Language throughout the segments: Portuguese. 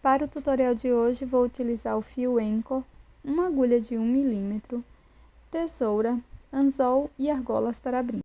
Para o tutorial de hoje, vou utilizar o fio Anchor, uma agulha de 1 mm, tesoura, anzol e argolas para brinco.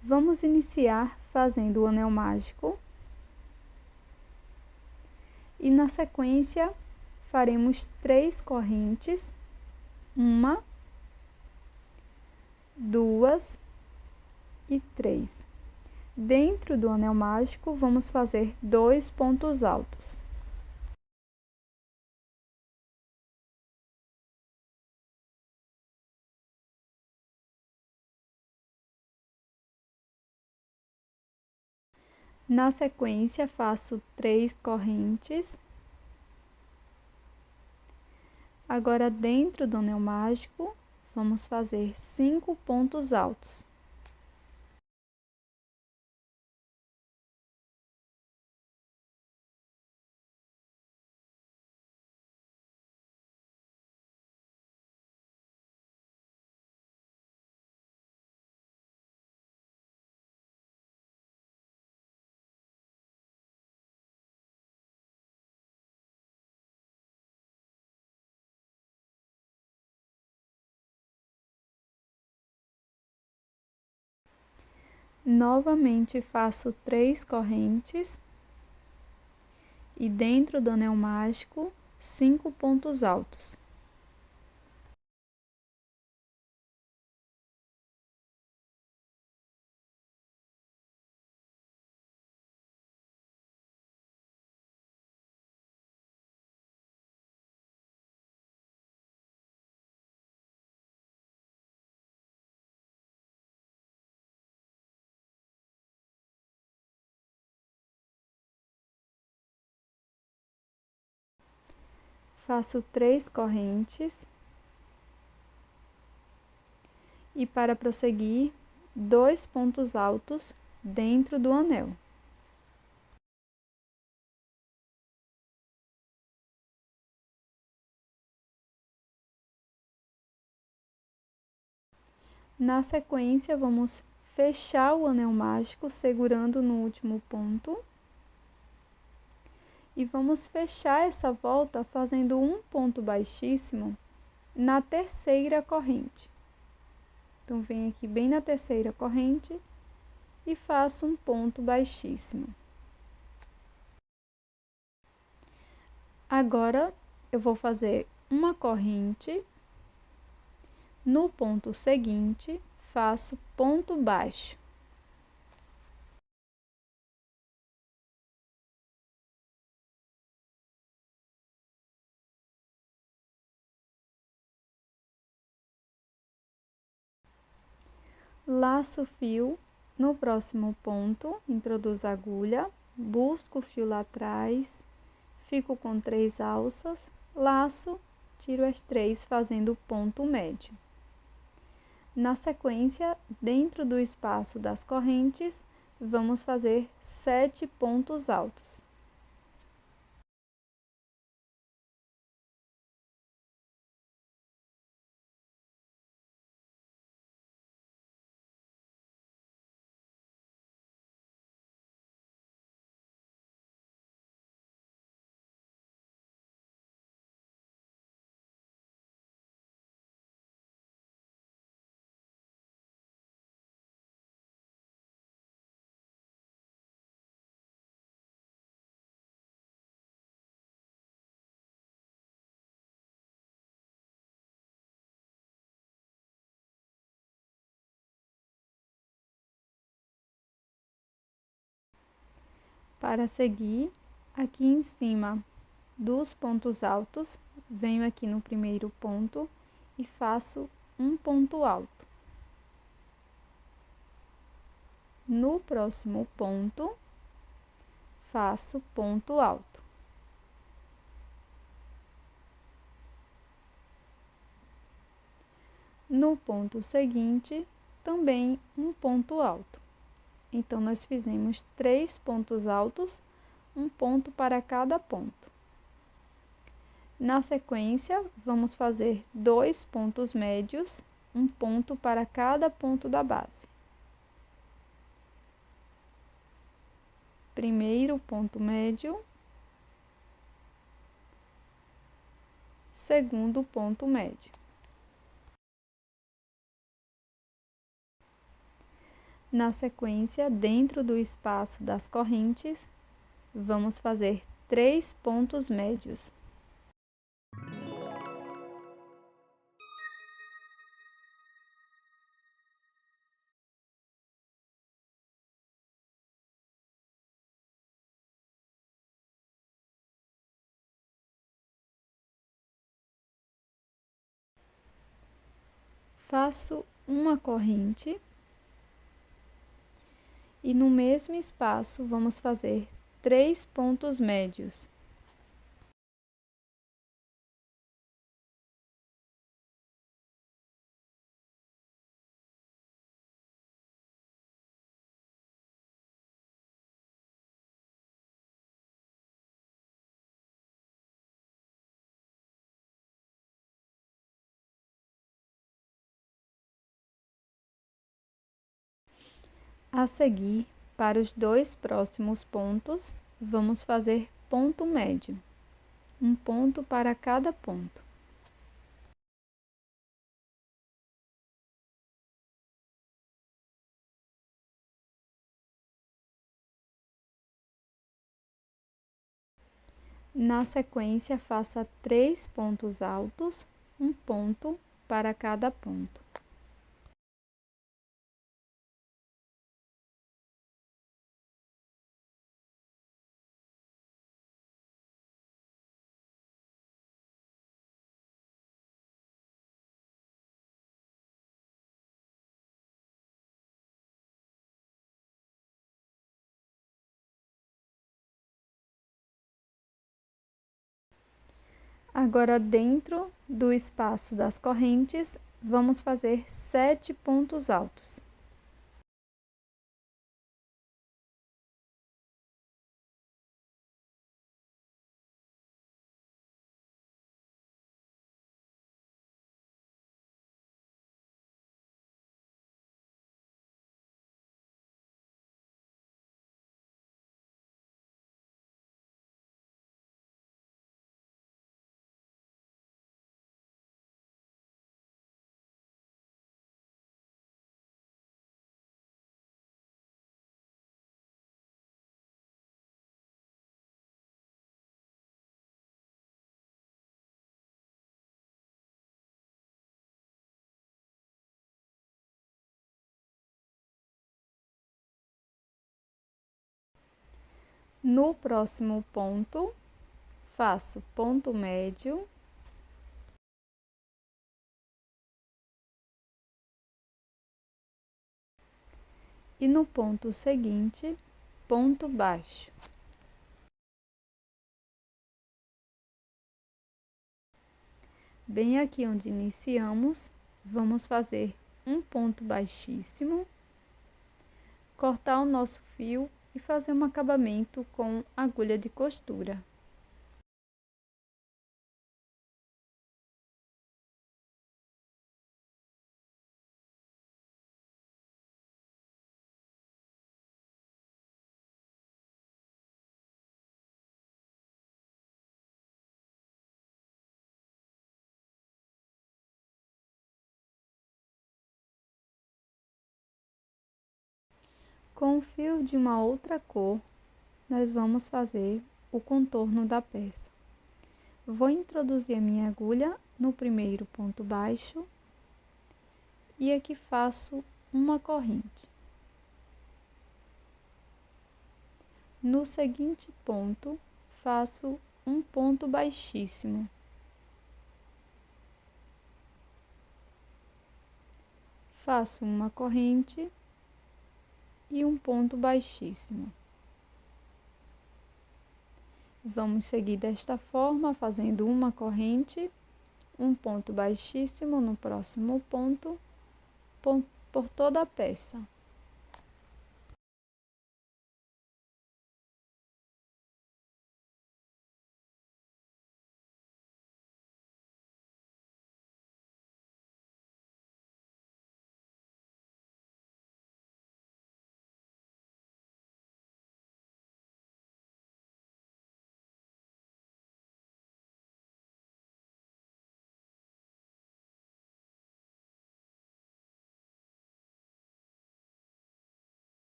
Vamos iniciar fazendo o anel mágico e na sequência faremos 3 correntes, 1, 2 e 3. Dentro do anel mágico, vamos fazer 2 pontos altos. Na sequência, faço 3 correntes. Agora, dentro do anel mágico, vamos fazer 5 pontos altos. Novamente faço 3 correntes e dentro do anel mágico 5 pontos altos. Faço 3 correntes e para prosseguir, 2 pontos altos dentro do anel. Na sequência, vamos fechar o anel mágico segurando no último ponto. E vamos fechar essa volta fazendo um ponto baixíssimo na terceira corrente. Então, venho aqui bem na terceira corrente e faço um ponto baixíssimo. Agora, eu vou fazer uma corrente. No ponto seguinte, faço ponto baixo. Laço o fio no próximo ponto, introduzo a agulha, busco o fio lá atrás, fico com 3 alças, laço, tiro as 3 fazendo o ponto médio. Na sequência, dentro do espaço das correntes, vamos fazer 7 pontos altos. Para seguir, aqui em cima dos pontos altos, venho aqui no primeiro ponto e faço um ponto alto. No próximo ponto, faço ponto alto. No ponto seguinte, também um ponto alto. Então, nós fizemos 3 pontos altos, um ponto para cada ponto. Na sequência, vamos fazer 2 pontos médios, um ponto para cada ponto da base. primeiro ponto médio, segundo ponto médio. Na sequência, dentro do espaço das correntes, vamos fazer 3 pontos médios. Faço uma corrente e no mesmo espaço vamos fazer 3 pontos médios. A seguir, para os 2 próximos pontos, vamos fazer ponto médio, um ponto para cada ponto. Na sequência, faça 3 pontos altos, um ponto para cada ponto. Agora, dentro do espaço das correntes, vamos fazer 7 pontos altos. No próximo ponto, faço ponto médio, e no ponto seguinte, ponto baixo. Bem aqui onde iniciamos, vamos fazer um ponto baixíssimo, cortar o nosso fio e fazer um acabamento com agulha de costura. Com o fio de uma outra cor, nós vamos fazer o contorno da peça. Vou introduzir a minha agulha no primeiro ponto baixo e aqui faço uma corrente. No seguinte ponto, faço um ponto baixíssimo. Faço uma corrente e um ponto baixíssimo. Vamos seguir desta forma, fazendo uma corrente, um ponto baixíssimo no próximo ponto, por toda a peça.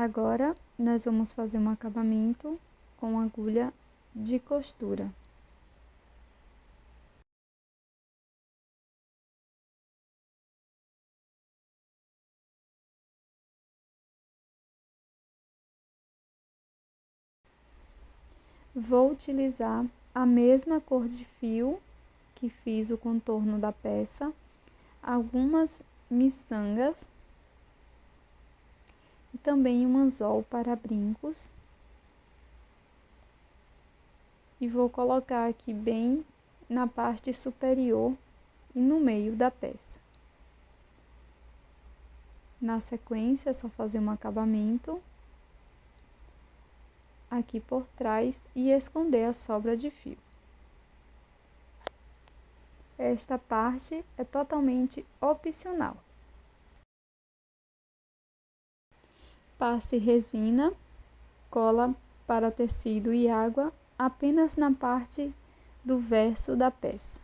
Agora, nós vamos fazer um acabamento com agulha de costura. Vou utilizar a mesma cor de fio que fiz o contorno da peça, algumas miçangas e também um anzol para brincos. E vou colocar aqui bem na parte superior e no meio da peça. Na sequência, é só fazer um acabamento aqui por trás e esconder a sobra de fio. Esta parte é totalmente opcional. Passe resina, cola para tecido e água apenas na parte do verso da peça.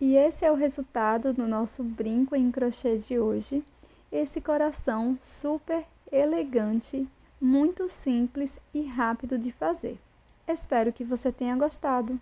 E esse é o resultado do nosso brinco em crochê de hoje. Esse coração super elegante, muito simples e rápido de fazer. Espero que você tenha gostado.